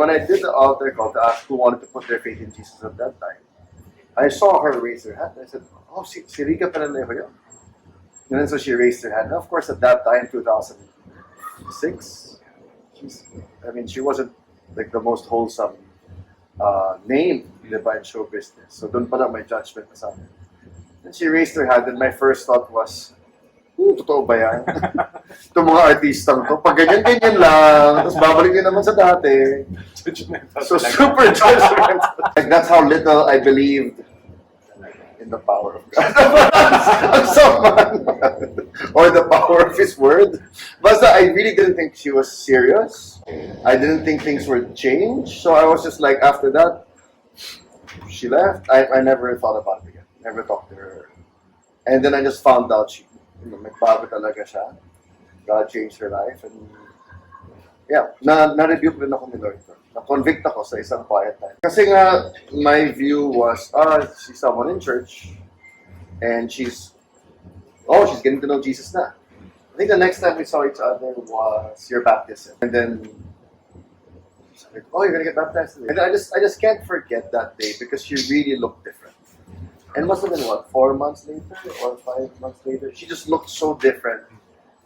when I did the altar call to ask who wanted to put their faith in Jesus at that time, I saw her raise her hand. I said, oh, si Rica pala na yun. And then so she raised her hand. And of course, at that time, 2006, she wasn't like the most wholesome name in the show business. So doon pa lang may judgment na sa akin. And she raised her hand and my first thought was, totoo ba yan? Itong mga artistang to, pag ganyan-ganyan lang, tapos babalik din naman sa dati. So super judgmental. Like that's how little I believed in the power of God. Or the power of His Word. Basta I really didn't think she was serious. I didn't think things would change. So I was just like, after that, she left. I never thought about it again. Never talked to her. And then I just found out she, nagbago talaga siya. God changed her life. And yeah, na-rebuke din ako ni Lord. Na-convict ako sa isang quiet time. Kasi nga, my view was, she's someone in church. And she's getting to know Jesus na. I think the next time we saw each other was your baptism. And then, she's like, you're gonna get baptized today. And I just can't forget that day because she really looked different. And it must have been, 4 months later or 5 months later? She just looked so different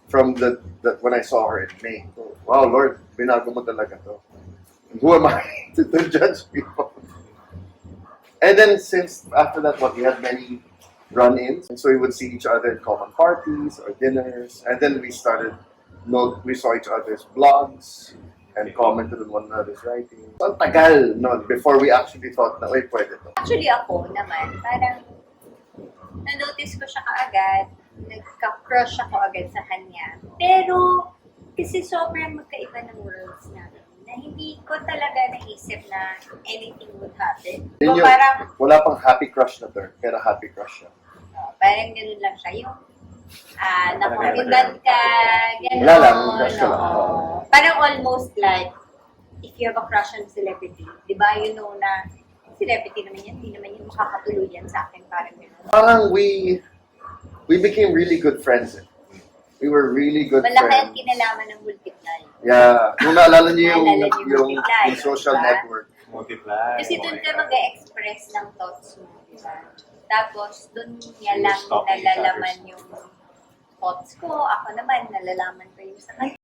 from the when I saw her in May. So, wow, Lord, binago mo talaga to. And who am I to judge people? And then since after that, we had many run-ins. And so we would see each other in common parties or dinners. And then we saw each other's blogs and commented on one another's writing. So, ang tagal, before we actually thought na, pwede to. Actually, ako naman, parang na-notice ko siya kaagad, nagka-crush ako agad sa kanya. Pero, kasi sobrang magkaiba ng worlds namin, na hindi ko talaga naisip na anything would happen. So, parang, wala pang happy crush na term, pero happy crush siya. Parang ganun lang siya. Yung, nakumbindan ka, gano'n. Wala lang, crush ka lang. Parang almost like, if you have a crush on celebrity, di ba, you know na, celebrity naman yan, hindi naman yung makakatuluyan sa akin, parang gano'n. Parang we became really good friends. We were really good Malaki friends. ang kinalaman ng Multiply. Yeah. Kung naalala niyo Naalala niyo yung Multiply, social diba? network. Multiply. Kasi doon ka mag-express ng thoughts mo, di ba? Tapos, doon niya lang nalalaman yung thoughts ko. Ako naman, nalalaman ko yung sa kanya.